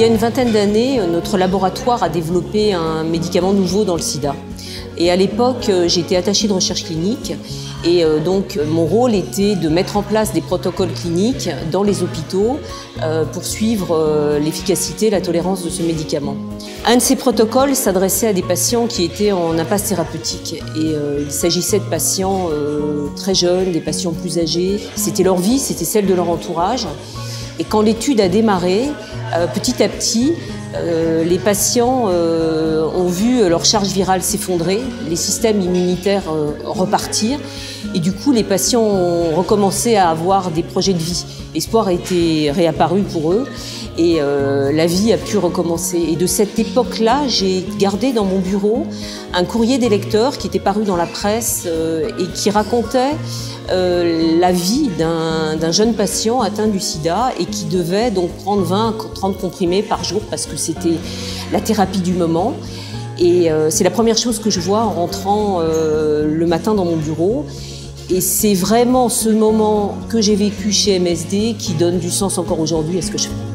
y a une vingtaine d'années, notre laboratoire a développé un médicament nouveau dans le sida. Et à l'époque, j'étais attachée de recherche clinique et donc mon rôle était de mettre en place des protocoles cliniques dans les hôpitaux pour suivre l'efficacité et la tolérance de ce médicament. Un de ces protocoles s'adressait à des patients qui étaient en impasse thérapeutique et il s'agissait de patients très jeunes, des patients plus âgés. C'était leur vie, c'était celle de leur entourage. Et quand l'étude a démarré, petit à petit, les patients ont vu leur charge virale s'effondrer, les systèmes immunitaires repartir. Et du coup, les patients ont recommencé à avoir des projets de vie. L'espoir a été réapparu pour eux et la vie a pu recommencer. Et de cette époque-là, j'ai gardé dans mon bureau un courrier des lecteurs qui était paru dans la presse et qui racontait la vie d'un jeune patient atteint du sida et qui devait donc prendre 20-30 comprimés par jour parce que c'était la thérapie du moment. Et c'est la première chose que je vois en rentrant le matin dans mon bureau. Et c'est vraiment ce moment que j'ai vécu chez MSD qui donne du sens encore aujourd'hui à ce que je fais.